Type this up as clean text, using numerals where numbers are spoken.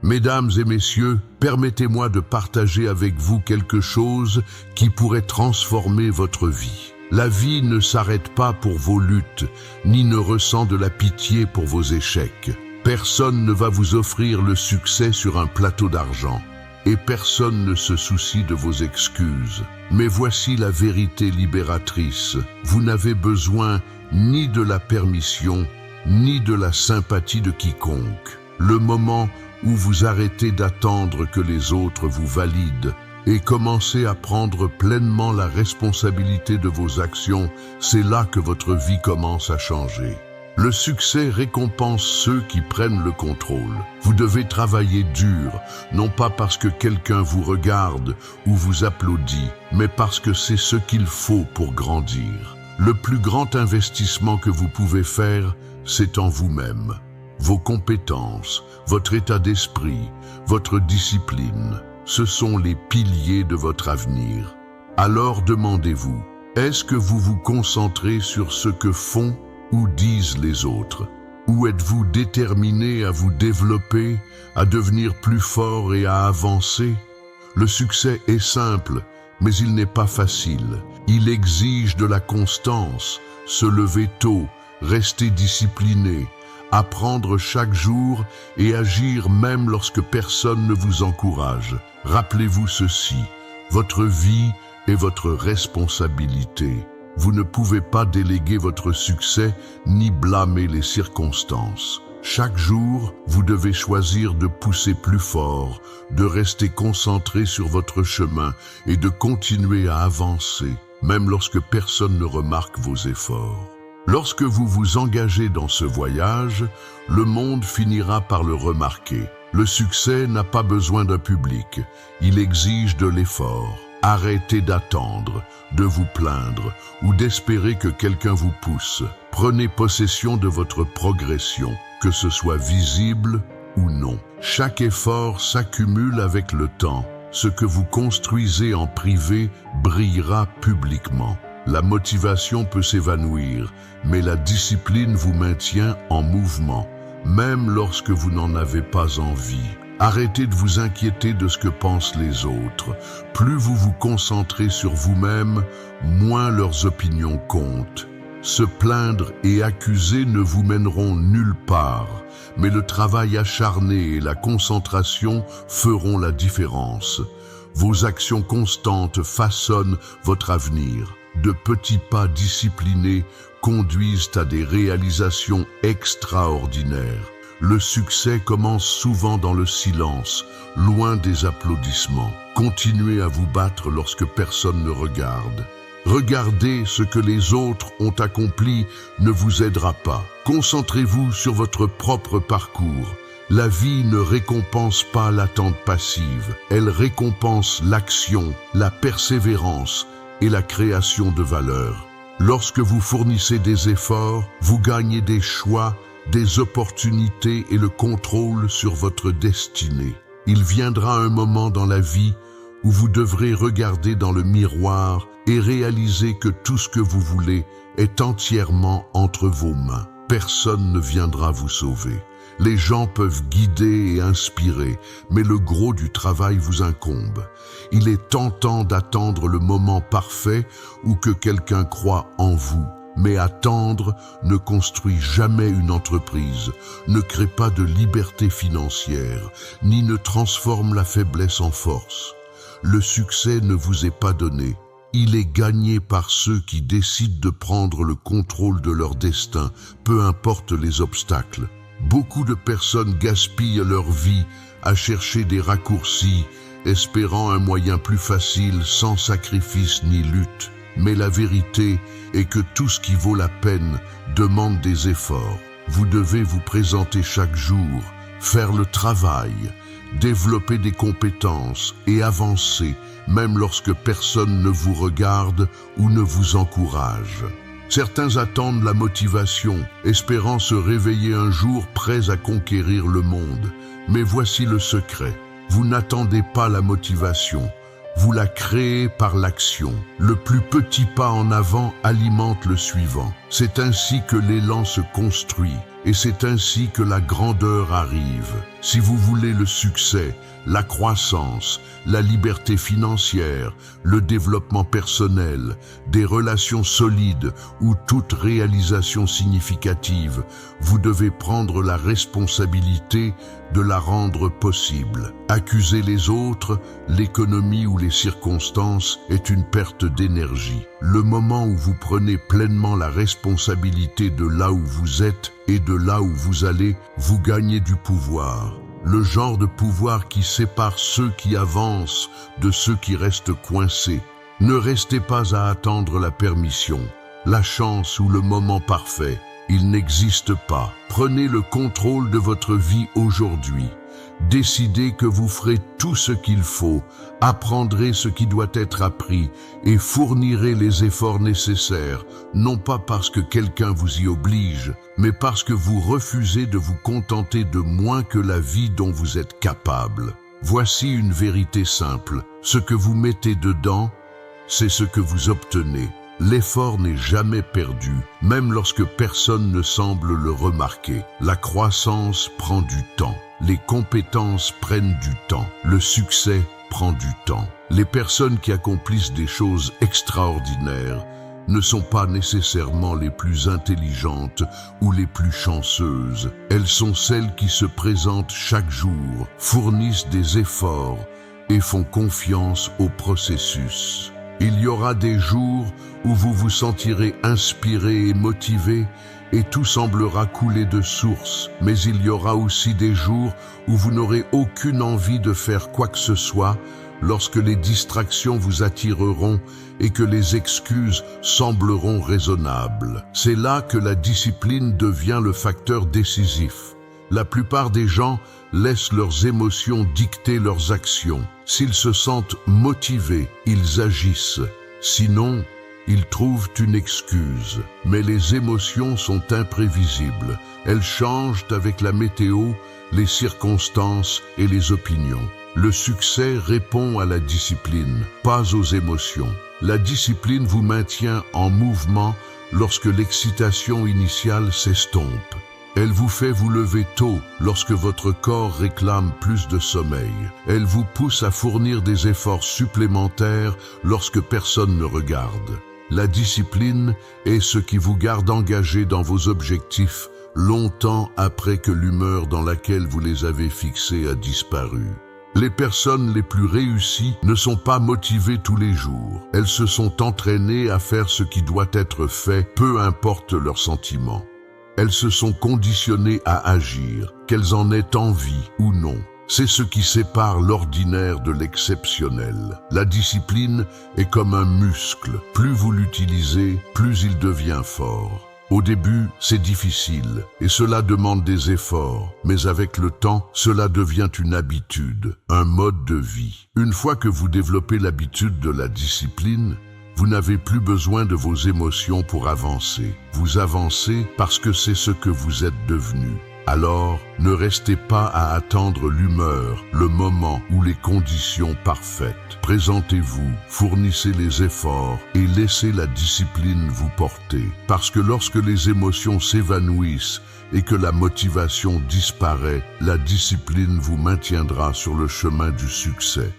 Mesdames et messieurs, permettez-moi de partager avec vous quelque chose qui pourrait transformer votre vie. La vie ne s'arrête pas pour vos luttes, ni ne ressent de la pitié pour vos échecs. Personne ne va vous offrir le succès sur un plateau d'argent, et personne ne se soucie de vos excuses. Mais voici la vérité libératrice. Vous n'avez besoin ni de la permission, ni de la sympathie de quiconque. Le moment où vous arrêtez d'attendre que les autres vous valident et commencez à prendre pleinement la responsabilité de vos actions, c'est là que votre vie commence à changer. Le succès récompense ceux qui prennent le contrôle. Vous devez travailler dur, non pas parce que quelqu'un vous regarde ou vous applaudit, mais parce que c'est ce qu'il faut pour grandir. Le plus grand investissement que vous pouvez faire, c'est en vous-même. Vos compétences, votre état d'esprit, votre discipline, ce sont les piliers de votre avenir. Alors demandez-vous, est-ce que vous vous concentrez sur ce que font ou disent les autres? Ou êtes-vous déterminé à vous développer, à devenir plus fort et à avancer? Le succès est simple, mais il n'est pas facile. Il exige de la constance, se lever tôt, rester discipliné, apprendre chaque jour et agir même lorsque personne ne vous encourage. Rappelez-vous ceci, votre vie est votre responsabilité. Vous ne pouvez pas déléguer votre succès ni blâmer les circonstances. Chaque jour, vous devez choisir de pousser plus fort, de rester concentré sur votre chemin et de continuer à avancer, même lorsque personne ne remarque vos efforts. Lorsque vous vous engagez dans ce voyage, le monde finira par le remarquer. Le succès n'a pas besoin d'un public, il exige de l'effort. Arrêtez d'attendre, de vous plaindre ou d'espérer que quelqu'un vous pousse. Prenez possession de votre progression, que ce soit visible ou non. Chaque effort s'accumule avec le temps. Ce que vous construisez en privé brillera publiquement. La motivation peut s'évanouir, mais la discipline vous maintient en mouvement, même lorsque vous n'en avez pas envie. Arrêtez de vous inquiéter de ce que pensent les autres. Plus vous vous concentrez sur vous-même, moins leurs opinions comptent. Se plaindre et accuser ne vous mèneront nulle part, mais le travail acharné et la concentration feront la différence. Vos actions constantes façonnent votre avenir. De petits pas disciplinés conduisent à des réalisations extraordinaires. Le succès commence souvent dans le silence, loin des applaudissements. Continuez à vous battre lorsque personne ne regarde. Regarder ce que les autres ont accompli ne vous aidera pas. Concentrez-vous sur votre propre parcours. La vie ne récompense pas l'attente passive. Elle récompense l'action, la persévérance et la création de valeur. Lorsque vous fournissez des efforts, vous gagnez des choix, des opportunités et le contrôle sur votre destinée. Il viendra un moment dans la vie où vous devrez regarder dans le miroir et réaliser que tout ce que vous voulez est entièrement entre vos mains. Personne ne viendra vous sauver. Les gens peuvent guider et inspirer, mais le gros du travail vous incombe. Il est tentant d'attendre le moment parfait où que quelqu'un croit en vous. Mais attendre ne construit jamais une entreprise, ne crée pas de liberté financière, ni ne transforme la faiblesse en force. Le succès ne vous est pas donné. Il est gagné par ceux qui décident de prendre le contrôle de leur destin, peu importe les obstacles. Beaucoup de personnes gaspillent leur vie à chercher des raccourcis, espérant un moyen plus facile sans sacrifice ni lutte. Mais la vérité est que tout ce qui vaut la peine demande des efforts. Vous devez vous présenter chaque jour, faire le travail, développer des compétences et avancer, même lorsque personne ne vous regarde ou ne vous encourage. Certains attendent la motivation, espérant se réveiller un jour prêts à conquérir le monde. Mais voici le secret. Vous n'attendez pas la motivation. Vous la créez par l'action. Le plus petit pas en avant alimente le suivant. C'est ainsi que l'élan se construit, et c'est ainsi que la grandeur arrive. Si vous voulez le succès, la croissance, la liberté financière, le développement personnel, des relations solides ou toute réalisation significative, vous devez prendre la responsabilité de la rendre possible. Accuser les autres, l'économie ou les circonstances est une perte d'énergie. Le moment où vous prenez pleinement la responsabilité de là où vous êtes et de là où vous allez, vous gagnez du pouvoir. Le genre de pouvoir qui sépare ceux qui avancent de ceux qui restent coincés. Ne restez pas à attendre la permission, la chance ou le moment parfait. Il n'existe pas. Prenez le contrôle de votre vie aujourd'hui. Décidez que vous ferez tout ce qu'il faut, apprendrez ce qui doit être appris et fournirez les efforts nécessaires, non pas parce que quelqu'un vous y oblige, mais parce que vous refusez de vous contenter de moins que la vie dont vous êtes capable. Voici une vérité simple. Ce que vous mettez dedans, c'est ce que vous obtenez. L'effort n'est jamais perdu, même lorsque personne ne semble le remarquer. La croissance prend du temps. Les compétences prennent du temps. Le succès prend du temps. Les personnes qui accomplissent des choses extraordinaires ne sont pas nécessairement les plus intelligentes ou les plus chanceuses. Elles sont celles qui se présentent chaque jour, fournissent des efforts et font confiance au processus. Il y aura des jours où vous vous sentirez inspiré et motivé et tout semblera couler de source, mais il y aura aussi des jours où vous n'aurez aucune envie de faire quoi que ce soit, lorsque les distractions vous attireront et que les excuses sembleront raisonnables. C'est là que la discipline devient le facteur décisif. La plupart des gens laissent leurs émotions dicter leurs actions. S'ils se sentent motivés, ils agissent. Sinon, ils trouvent une excuse. Mais les émotions sont imprévisibles. Elles changent avec la météo, les circonstances et les opinions. Le succès répond à la discipline, pas aux émotions. La discipline vous maintient en mouvement lorsque l'excitation initiale s'estompe. Elle vous fait vous lever tôt lorsque votre corps réclame plus de sommeil. Elle vous pousse à fournir des efforts supplémentaires lorsque personne ne regarde. La discipline est ce qui vous garde engagé dans vos objectifs longtemps après que l'humeur dans laquelle vous les avez fixés a disparu. Les personnes les plus réussies ne sont pas motivées tous les jours. Elles se sont entraînées à faire ce qui doit être fait, peu importe leurs sentiments. Elles se sont conditionnées à agir, qu'elles en aient envie ou non. C'est ce qui sépare l'ordinaire de l'exceptionnel. La discipline est comme un muscle. Plus vous l'utilisez, plus il devient fort. Au début, c'est difficile et cela demande des efforts, mais avec le temps, cela devient une habitude, un mode de vie. Une fois que vous développez l'habitude de la discipline, vous n'avez plus besoin de vos émotions pour avancer. Vous avancez parce que c'est ce que vous êtes devenu. Alors, ne restez pas à attendre l'humeur, le moment ou les conditions parfaites. Présentez-vous, fournissez les efforts et laissez la discipline vous porter. Parce que lorsque les émotions s'évanouissent et que la motivation disparaît, la discipline vous maintiendra sur le chemin du succès.